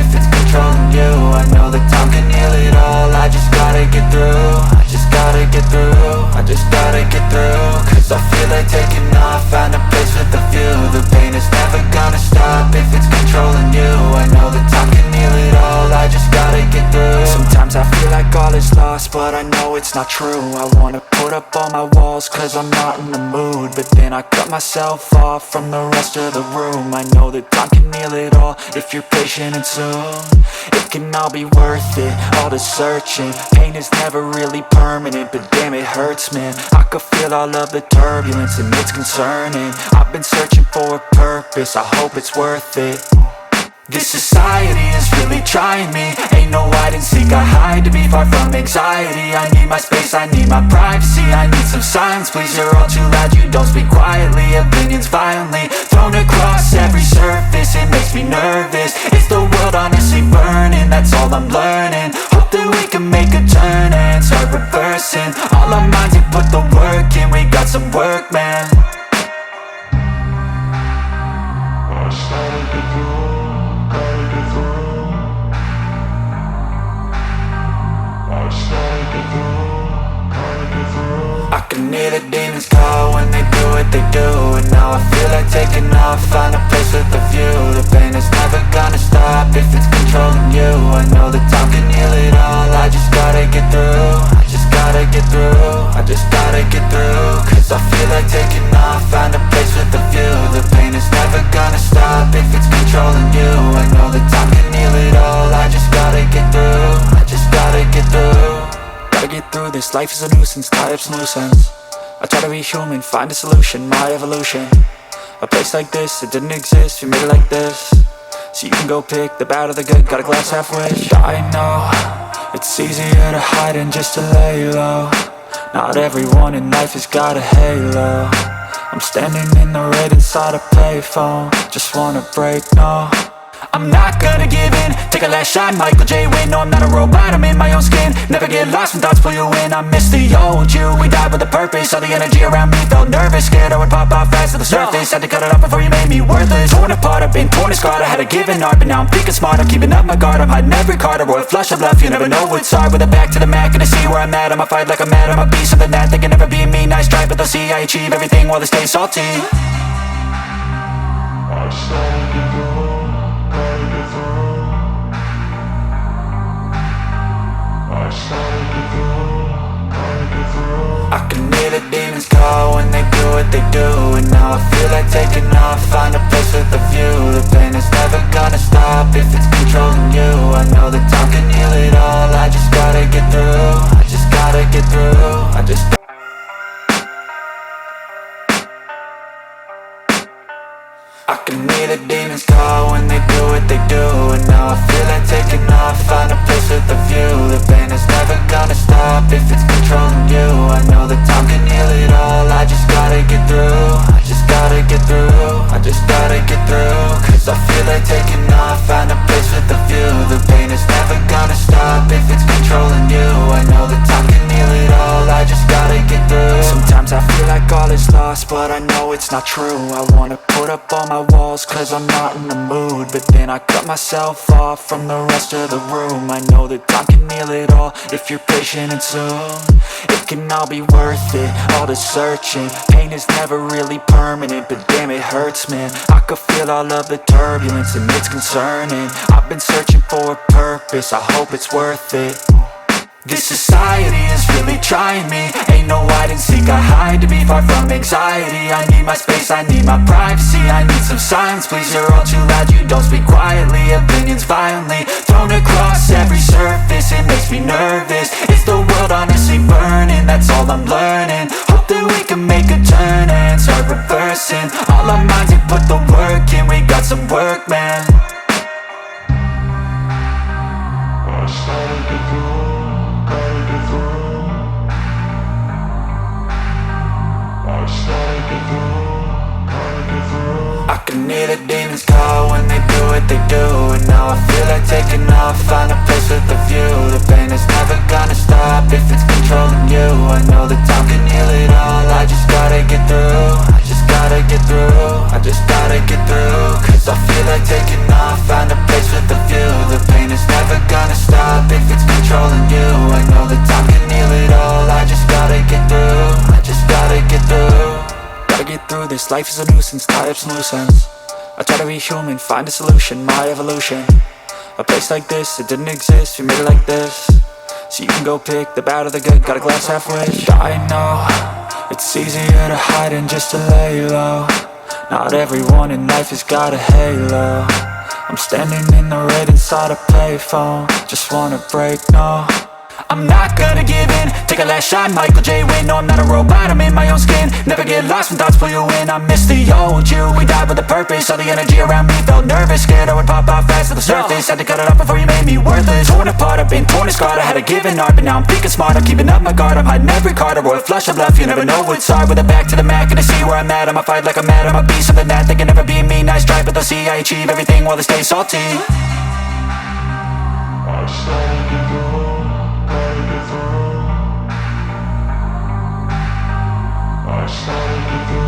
if it's controlling you. I know that time can heal it all. I just gotta get through. I just gotta get through. I just gotta get through. Cause I feel like taking off. Find a place with a view. The pain is never gonna stop if it's controlling you. I know that time can heal it all. I just gotta get through. Sometimes I feel like all is lost, but I know it's not true. I wanna put up all my walls cause I'm not in the mood, but then I cut myself off from the rest of the room. I know that time can heal it all if you're patient and soon it can all be worth it, all the searching. Pain is never really permanent, but damn it hurts, man. I could feel all of the turbulence and it's concerning. I've been searching for a purpose, I hope it's worth it. This society is really trying me. Ain't no hide and seek, I hide to be far from anxiety. I need my space, I need my privacy. I need some silence, please, you're all too loud. You don't speak quietly, opinions violently thrown across every surface. It makes me nervous, it's the world honestly burning. That's all I'm learning, hope that we can make a turn and start reversing all our minds and put the work in. We got some work, man. I can hear the demons call when they do what they do. And now I feel like taking off, find a place with a view. The pain is never gonna stop if it's controlling you. I know that time can heal it all. I just gotta get through. I just gotta get through. I just gotta get through. Cause I feel like taking off, find a place with a view. The pain is never gonna stop if it's controlling you. I know that time can heal it all. I just gotta get through. I just gotta get through. Gotta get through this, life is a nuisance, tie up some loose ends. I try to be human, find a solution, my evolution. A place like this, it didn't exist, we made it like this. So you can go pick the bad or the good, got a glass half wish. I know, it's easier to hide than just to lay low. Not everyone in life has got a halo. I'm standing in the red inside a payphone. Just wanna break, no, I'm not gonna give in. Take a last shot, Michael J. Win. No, I'm not a robot, I'm in my own skin. Never get lost when thoughts pull you in. I miss the old you, we died with a purpose. All the energy around me felt nervous, scared I would pop off fast to the surface. Had to cut it off before you made me worthless. Torn apart, I've been torn and scarred. I had a given art, but now I'm thinking smart. I'm keeping up my guard, I'm hiding every card. A royal flush of left, you never know what's hard. With a back to the mat, gonna see where I'm at. I'ma fight like I'm mad, I'ma be something that they can never be me. Nice try, but they'll see I achieve everything while they stay salty. I can hear the demons call when they do what they do. And now I feel like taking off, find a place with a view. The pain is never gonna stop if it's controlling you. I know that time can heal it all. I just gotta get through. I just gotta get through. I just I can hear the demons call when they do what they do. And now I feel like taking off, find a place with a view. The pain is never gonna stop if it's controlling you. I know that time can heal it all. I just gotta get through. I just gotta get through. I just gotta get through. Cause I feel like taking off, find a place with a view. The pain is never gonna stop if it's controlling you. I know that time can heal it all. I just gotta get through. Sometimes I feel like all is lost, but I know it's not true. I wanna put up all my walls cause I'm not in the mood, but then I cut myself off from the rest of the room. I know that time can heal it all if you're patient and soon it can all be worth it, all the searching. Pain is never really permanent, but damn it hurts, man. I could feel all of the turbulence and it's concerning. I've been searching for a purpose, I hope it's worth it. This society is really trying me. Ain't no hide and seek, I hide to be far from anxiety. I need my space, I need my privacy. I need some silence, please, you're all too loud. You don't speak quietly, opinions violently thrown across every surface. It makes me nervous, it's the world honestly burning. That's all I'm learning, hope that we can make a turn and start reversing all our minds and put the work in. We got some work, man. I can hear the demons call when they do what they do. And now I feel like taking off, find a place with a view. The pain is never gonna stop if it's controlling you. I know that time can heal it all. I just gotta get through. I just gotta get through. I just gotta get through. Cause I feel like taking off, find a place with a view. The if it's controlling you. I know that time can heal it all. I just gotta get through, I just gotta get through. Gotta get through this, life is a nuisance, tie up some loose ends. I try to be human, find a solution, my evolution. A place like this, it didn't exist, we made it like this. So you can go pick the bad or the good, got a glass halfway. I know, it's easier to hide than just to lay low. Not everyone in life has got a halo. I'm standing in the red inside a payphone. Just wanna break, no, I'm not gonna give in. Take a last shot, Michael J. Win. No, I'm not a robot, I'm in my own skin. Never get lost when thoughts pull you in. I miss the old you, we died with a purpose. All the energy around me felt nervous, scared I would pop out fast to the surface. Had to cut it off before you made me worthless. Torn apart, I've been torn and scarred. I had a given art, but now I'm thinking smart. I'm keeping up my guard, I'm hiding every card. A royal flush of love, you never know what's hard. With a back to the mat, gonna see where I'm at. I'ma fight like I'm mad, I'ma be something that they can never be me. Nice try, but they'll see I achieve everything while they stay salty. I started to go, gotta get through. I started to go,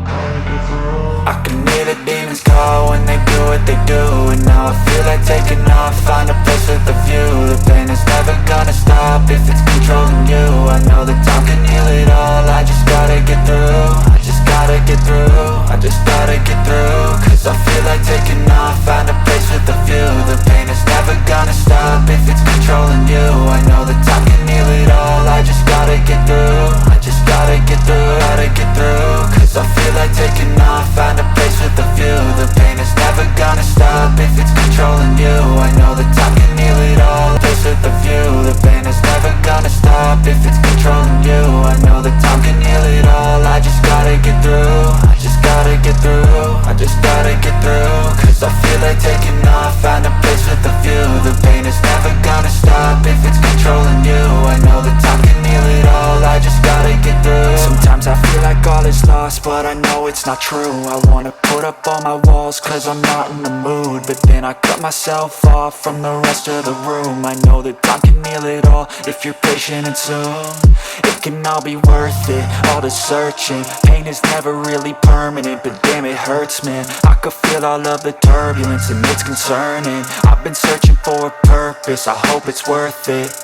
gotta get through. I can hear the demons call when they do what they do. And now I feel like taking off, find a place with a view. The pain is never gonna stop if it's controlling you. I know that time can heal it all. I just gotta get through, I just gotta get through, I just gotta get through. Cause I feel like taking off, find a place with a view. The pain is never gonna stop if it's controlling you. I know that time can heal it all. I just gotta get through, I just gotta get through, gotta get through. Cause I feel like taking off, find a place with a view. The pain is never gonna stop if it's controlling you. I know that time can heal it all. Place with a view. The pain is never gonna stop if it's controlling you. I know that time can heal it all. I just gotta get through, I just gotta get through, I just gotta get through. Cause I feel like taking off, find a place with a view. The pain is never gonna stop if it's controlling you. I know that time can heal it all. I just gotta get through. Sometimes I feel like all is lost, but I know it's not true. I wanna put up all my walls cause I'm not in the mood. But then I cut myself off from the rest of the room. I know that time can heal it all if you're patient and soon. It can all be worth it, all the searching. Pain is never really permanent, but damn it hurts, man. I could feel all of the turbulence and it's concerning. I've been searching for a purpose, I hope it's worth it.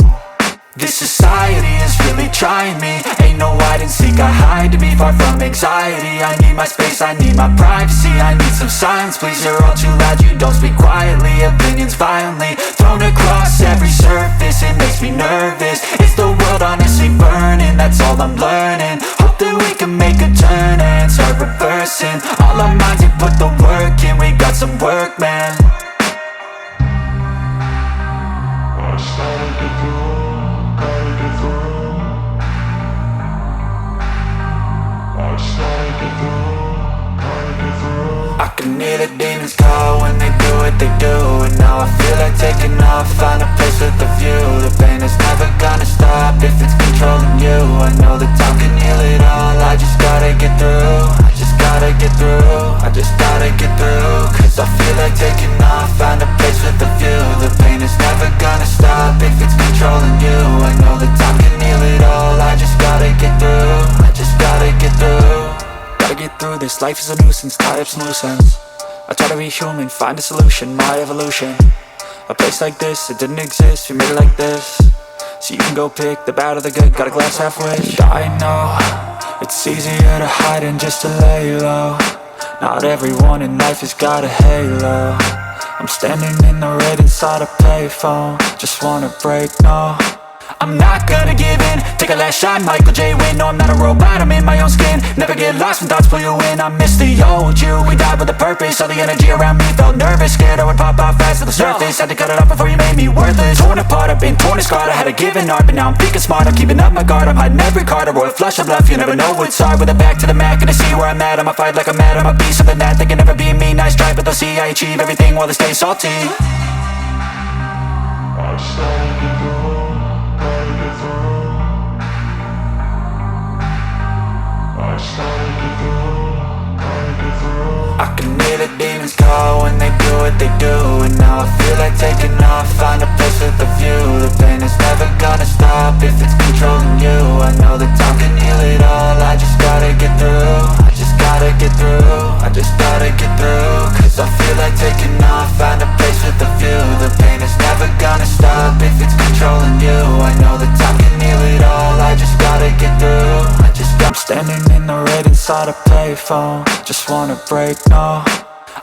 This society is really trying me. Ain't no hide and seek, I hide to be far from anxiety. I need my space, I need my privacy. I need some silence, please, you're all too loud. You don't speak quietly, opinions violently thrown across every surface. It makes me nervous, is the world honestly burning? That's all I'm learning. Hope that we can make a turn and start reversing all our minds and put the work in. We got some work, man. I started to go, gotta get through. I started to go, gotta get through. I can hear the demons call when they do what they do. And now I feel like taking off, find a place with a view. The pain is never gonna stop if it's controlling you. I know that time can heal it all. I just gotta get through, I just gotta get through, I just gotta get through. Cause I feel like taking off, find a place with a view. The pain is never gonna stop if it's controlling you. I know that time can heal it all. I just gotta get through, I just gotta get through. Gotta get through this, life is a nuisance, tie up some loose ends. I try to be human, find a solution, my evolution. A place like this, it didn't exist, we made it like this. So you can go pick the bad or the good, got a glass halfway. I know, it's easier to hide than just to lay low. Not everyone in life has got a halo. I'm standing in the red inside a payphone. Just wanna break, no, I'm not gonna give in. Take a last shot, Michael J. Win. No, I'm not a robot, I'm in my own skin. Never get lost when thoughts pull you in. I miss the old you, we died with a purpose. All the energy around me felt nervous, scared I would pop out fast to the surface. Had to cut it off before you made me worthless. Torn apart, I've been torn and scarred. I had a given art, but now I'm thinking smart. I'm keeping up my guard, I'm hiding every card. A royal flush of love, you never know what's hard. With a back to the mat, gonna see where I'm at. I'ma fight like I'm mad, I'ma be something that they can never be me. Nice try, but they'll see I achieve everything while they stay salty. I started to go, gotta get through. I started to go, gotta get through. I can hear the demons call when they do what they do. And now I feel like taking off, find a place with a view. The pain is never gonna stop if it's controlling you. I know that time can heal it all. I just gotta get through, I just gotta get through, I just gotta get through. Cause I feel like taking off, find a place with a view. The pain is never gonna stop if it's controlling you. I know that time can heal it all, I just gotta get through. I'm standing in the red inside a payphone. Just wanna break, no,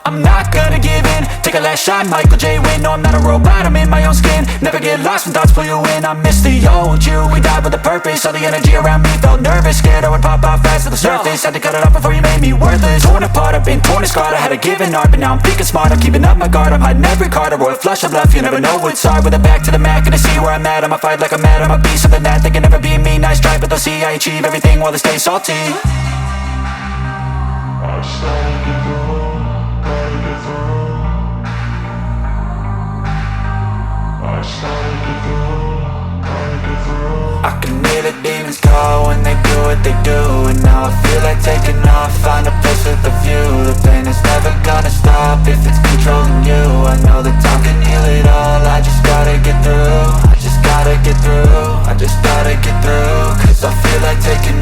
I'm not gonna give in. Take a last shot, Michael J. Win. No, I'm not a robot, I'm in my own skin. Never get lost when thoughts pull you in. I miss the old you, we died with a purpose. All the energy around me felt nervous, scared I would pop out fast to the surface. Had to cut it off before you made me worthless. Torn apart, I've been torn and scarred. I had a given art, but now I'm thinking smart. I'm keeping up my guard, I'm hiding every card. A royal flush I've left, you never know what's hard. With a back to the mat, gonna see where I'm at. I'ma fight like I'm mad, I'ma be something that they can never be me. Nice try, but they'll see I achieve everything while they stay salty. I just gotta get through, gotta get through. I just gotta get through, gotta get through. I can hear the demons call when they do what they do. And now I feel like taking off, find a place with a view. The pain is never gonna stop if it's controlling you. I know that time can heal it all, I just gotta get through. I just gotta get through, I just gotta get through. Cause I feel like taking